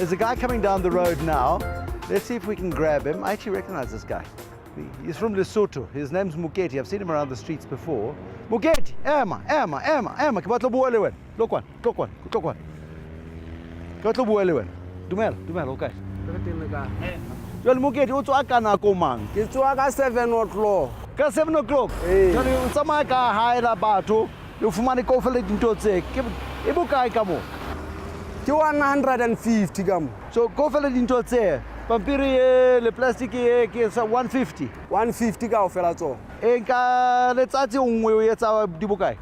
There's a guy coming down the road now. Let's see if we can grab him. I actually recognize this guy. He's from Lesotho. His name's Muketi. I've seen him around the streets before. Muketi, Emma. Ke batla bua le wena. Look one. Ke batla bua le wena. Dumela, okay. Jwale Muketi, o tswa ka nako mang? Ke tswa ka 7 o'clock. Ka 7 o'clock? Jwale o tsamaya ka haela batho, o fumane kaofela dintho tse. E bokae ka mo? Ke 150 ka mo. So kaofela dintho tse. Pampiri le plastic ke sa 150. 150 kaofela tsona. E nka letsatsi nngwe o etsa di bokae?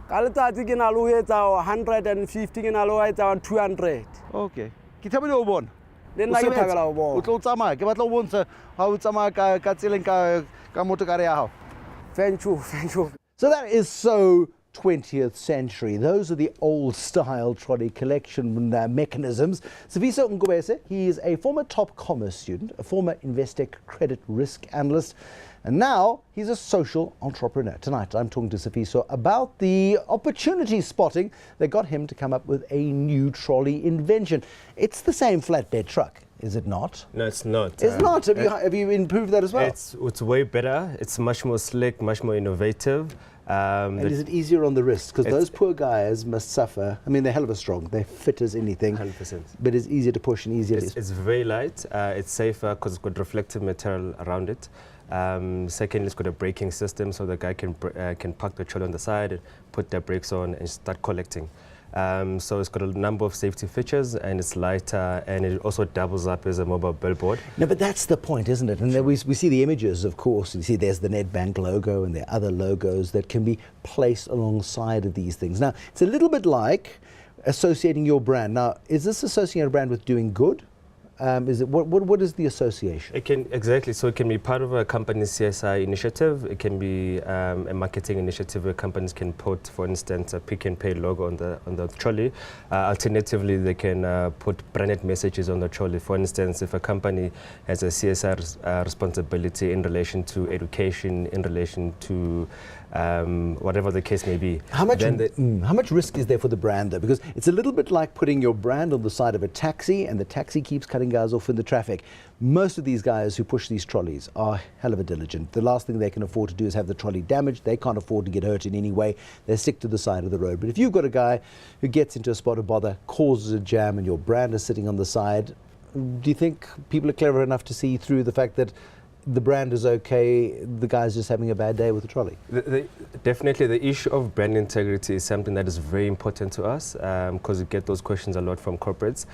Ka letsatsi ke na le ho etsa 150, ke na le ho etsa 200. Okay. Ke thabile o bona. Le nna ke thabela ho bona. O tlo tsamaya, ke batla o bontsha ha o tsamaya ka tseleng ka motokare ya hao. Thank you. So that is so 20th century. Those are the old style trolley collection mechanisms. Sifiso Ngobese, he is a former top commerce student, a former Investec credit risk analyst, and now he's a social entrepreneur. Tonight I'm talking to Sifiso about the opportunity spotting that got him to come up with a new trolley invention. It's the same flatbed truck, is it not? No, it's not. It's not. Have you improved that as well? It's way better. It's much more slick, much more innovative. And is it easier on the wrist? Because those poor guys must suffer. I mean, they're hell of a strong. They're fit as anything. 100%. But it's easier to push and easier It's very light. It's safer because it's got reflective material around it. Secondly, it's got a braking system, so the guy can park the trolley on the side, and put their brakes on, and start collecting. So it's got a number of safety features, and it's lighter, and it also doubles up as a mobile billboard. No, but that's the point, isn't it? And then we see the images, of course. You see there's the Nedbank logo, and there are other logos that can be placed alongside of these things. Now, it's a little bit like associating your brand. Now, is this associating a brand with doing good? What is the association? It can so it can be part of a company's CSI initiative. It can be a marketing initiative where companies can put, for instance, a Pick and Pay logo on the trolley. Alternatively, they can put branded messages on the trolley. For instance, if a company has a CSR responsibility in relation to education, in relation to whatever the case may be. How much risk is there for the brand, though? Because it's a little bit like putting your brand on the side of a taxi, and the taxi keeps cutting guys off in the traffic. Most of these guys who push these trolleys are hell of a diligent. The last thing they can afford to do is have the trolley damaged. They can't afford to get hurt in any way. They stick to the side of the road. But if you've got a guy who gets into a spot of bother, causes a jam, and your brand is sitting on the side, do you think people are clever enough to see through the fact that the brand is okay, the guy's just having a bad day with the trolley? Definitely, the issue of brand integrity is something that is very important to us because we get those questions a lot from corporates.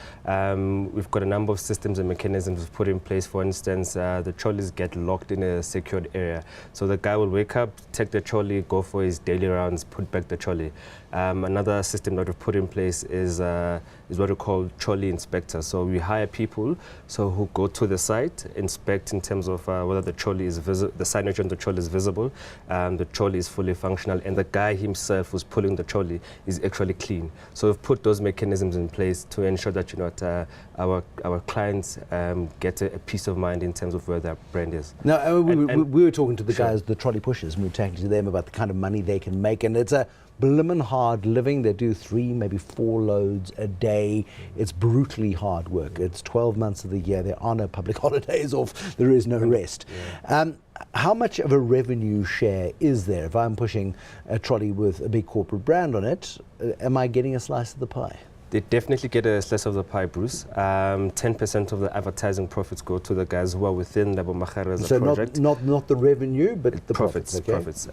We've got a number of systems and mechanisms we've put in place. For instance, the trolleys get locked in a secured area. So the guy will wake up, take the trolley, go for his daily rounds, put back the trolley. Another system that we've put in place is what we call trolley inspectors. So we hire people who go to the site, inspect in terms of whether the trolley is the signage on the trolley is visible, the trolley is fully functional, and the guy himself who's pulling the trolley is actually clean. So we've put those mechanisms in place to ensure that our clients get a peace of mind in terms of where their brand is. Now, we were talking to the guys, the trolley pushers, and we were talking to them about the kind of money they can make, and it's a blimmin' hard living. They do 3, maybe 4 loads a day. It's brutally hard work. It's 12 months of the year. There are no public holidays off. There is no rest. Yeah. How much of a revenue share is there? If I'm pushing a trolley with a big corporate brand on it, am I getting a slice of the pie? They definitely get a slice of the pie, Bruce. 10% of the advertising profits go to the guys who are within the Bomakara as a project. So not the revenue, but the profits. Okay? Profits.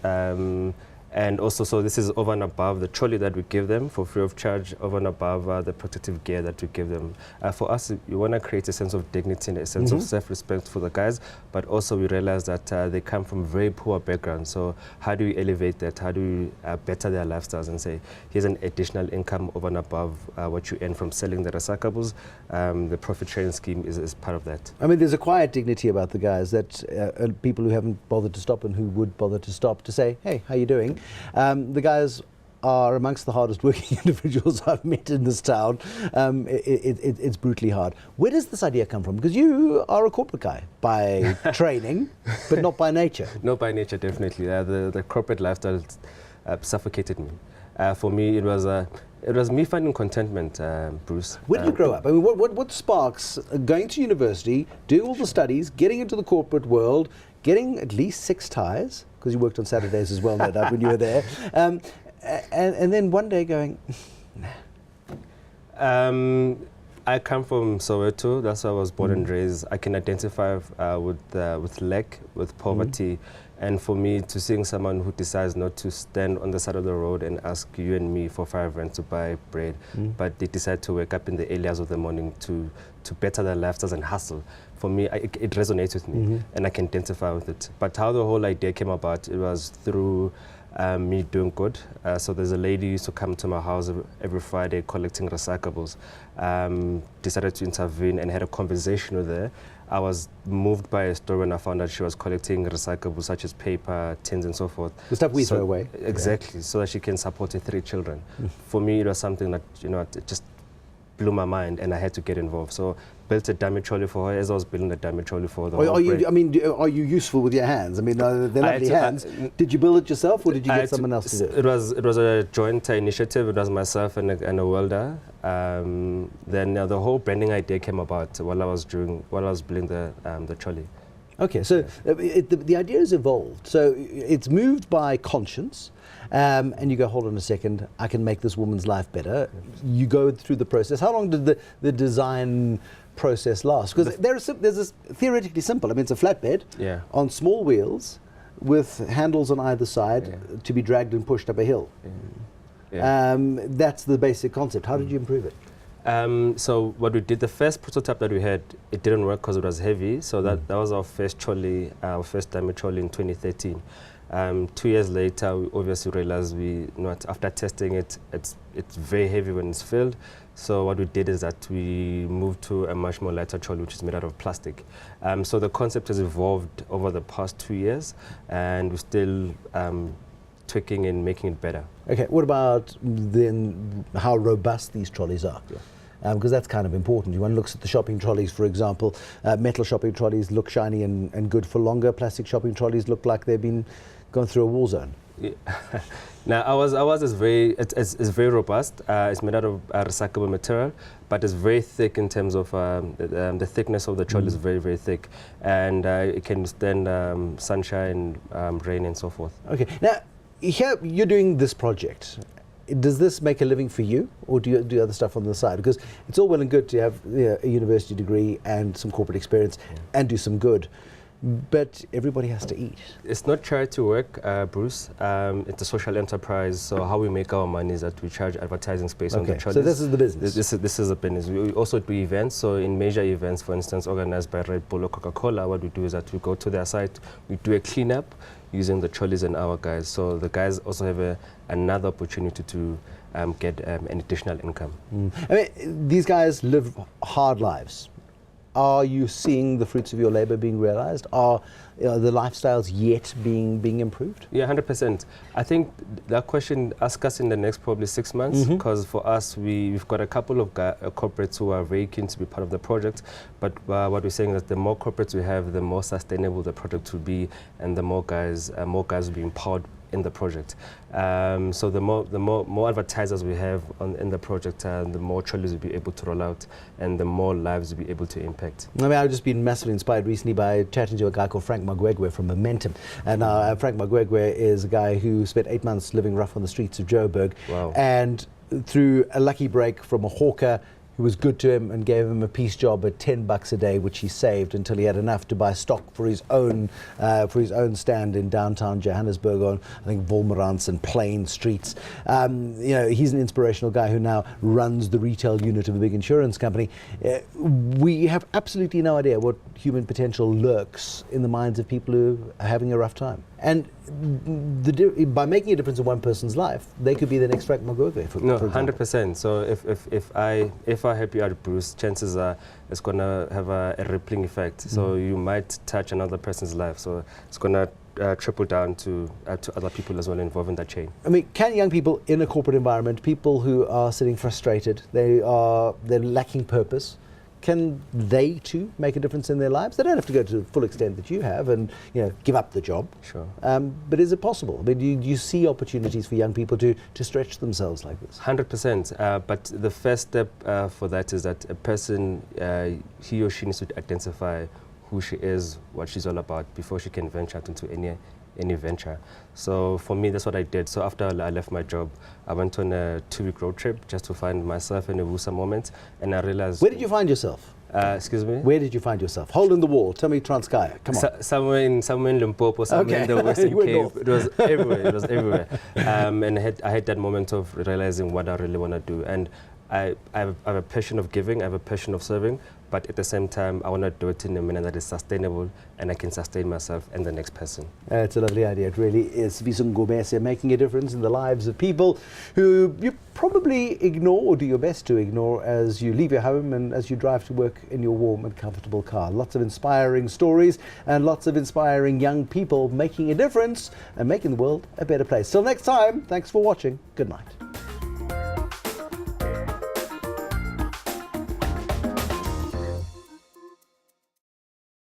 And also, so this is over and above the trolley that we give them for free of charge, over and above the protective gear that we give them. For us, we want to create a sense of dignity and a sense of self-respect for the guys, but also we realize that they come from very poor backgrounds. So how do we elevate that? How do we better their lifestyles and say, here's an additional income over and above what you earn from selling the recyclables? The profit sharing scheme is part of that. I mean, there's a quiet dignity about the guys that people who haven't bothered to stop and who would bother to stop to say, hey, how you doing? The guys are amongst the hardest working individuals I've met in this town. It's brutally hard. Where does this idea come from? Because you are a corporate guy by training, but not by nature. Not by nature, definitely. The corporate lifestyle suffocated me. For me, it was me finding contentment, Bruce. When did you grow up? I mean, what sparks going to university, doing all the studies, getting into the corporate world, getting at least 6 ties, because you worked on Saturdays as well, no doubt, when you were there, and then one day going, I come from Soweto. That's where I was born and raised. I can identify with lack, with poverty, and for me, to seeing someone who decides not to stand on the side of the road and ask you and me for 5 rand to buy bread, but they decide to wake up in the early hours of the morning to better their lifestyles and hustle. For me, it resonates with me, and I can identify with it. But how the whole idea came about, it was through me doing good. So there's a lady who used to come to my house every Friday collecting recyclables. Decided to intervene and had a conversation with her. I was moved by a story when I found out she was collecting recyclables such as paper, tins and so forth. the stuff we throw away. Exactly, so that she can support her 3 children. For me, it was something that, it just blew my mind, and I had to get involved. So built a dummy trolley for her as I was building the dummy trolley for the whole Are you useful with your hands? I mean, they're lovely hands. Did you build it yourself, or did you get someone else to do it? It was a joint initiative. It was myself and a welder. Then the whole branding idea came about while I was building the trolley. Okay, so the idea has evolved. So it's moved by conscience, and you go, hold on a second, I can make this woman's life better. You go through the process. How long did the design process last? Because there's this theoretically simple. I mean, it's a flatbed on small wheels with handles on either side to be dragged and pushed up a hill. That's the basic concept. How did you improve it? So what we did, the first prototype that we had, it didn't work because it was heavy. So that was our first trolley, our first dummy trolley in 2013. 2 years later, we obviously realized after testing it, it's very heavy when it's filled. So what we did is that we moved to a much more lighter trolley, which is made out of plastic. So the concept has evolved over the past 2 years, and we're still tweaking and making it better. Okay, what about then how robust these trolleys are? Because that's kind of important. One looks at the shopping trolleys, for example. Metal shopping trolleys look shiny and good for longer. Plastic shopping trolleys look like they've been going through a war zone. Yeah. Now, ours is very robust. It's made out of recyclable material, but it's very thick in terms of the thickness of the trolley is very, very thick, and it can stand sunshine, rain, and so forth. Okay. Now, here you're doing this project. Does this make a living for you, or do you do other stuff on the side? Because it's all well and good to have a university degree and some corporate experience and do some good, but everybody has to eat. It's not charity work, Bruce. It's a social enterprise. So how we make our money is that we charge advertising space on the trolleys. So this is the business. This is a business. We also do events. So in major events, for instance, organized by Red Bull or Coca-Cola, what we do is that we go to their site, we do a cleanup using the trolleys and our guys. So the guys also have another opportunity to get an additional income. I mean, these guys live hard lives. Are you seeing the fruits of your labor being realized? Are the lifestyles yet being improved? Yeah, 100%. I think that question, ask us in the next probably 6 months, because for us, we've got a couple of corporates who are very keen to be part of the project. But what we're saying is that the more corporates we have, the more sustainable the project will be, and the more guys will be empowered in the project. So the more advertisers we have in the project, the more trolleys we'll be able to roll out, and the more lives we'll be able to impact. I mean, I've just been massively inspired recently by chatting to a guy called Frank Magwegwe from Momentum. And Frank Magwegwe is a guy who spent 8 months living rough on the streets of Joburg. Wow. And through a lucky break from a hawker who was good to him and gave him a piece job at $10 a day, which he saved until he had enough to buy stock for his own stand in downtown Johannesburg on, I think, Wolmerans and Plain streets. He's an inspirational guy who now runs the retail unit of a big insurance company. We have absolutely no idea what human potential lurks in the minds of people who are having a rough time. And by making a difference in one person's life, they could be the next Frank Magwegwe, for example. 100%. So if I help you out, Bruce, chances are it's going to have a rippling effect. So you might touch another person's life. So it's going to trickle down to other people as well involved in that chain. I mean, can young people in a corporate environment, people who are sitting frustrated, they're lacking purpose, can they too make a difference in their lives? They don't have to go to the full extent that you have and give up the job. Sure. But is it possible? I mean, do you see opportunities for young people to stretch themselves like this? 100%. But the first step for that is that a person, he or she needs to identify who she is, what she's all about before she can venture out into any venture. So for me, that's what I did. So after I left my job, I went on a 2-week road trip just to find myself in a Wusa moment, and I realized... Where did you find yourself? Excuse me? Where did you find yourself? Hole in the wall. Tell me Transkaya. Come on. Somewhere in Limpopo, somewhere in the Western Cape. North. It was everywhere. It was everywhere. And I had that moment of realizing what I really want to do. And I have a passion of giving. I have a passion of serving. But at the same time, I want to do it in a manner that is sustainable and I can sustain myself and the next person. It's a lovely idea. It really is. Sifiso Ngobese, making a difference in the lives of people who you probably ignore or do your best to ignore as you leave your home and as you drive to work in your warm and comfortable car. Lots of inspiring stories and lots of inspiring young people making a difference and making the world a better place. Till next time, thanks for watching. Good night.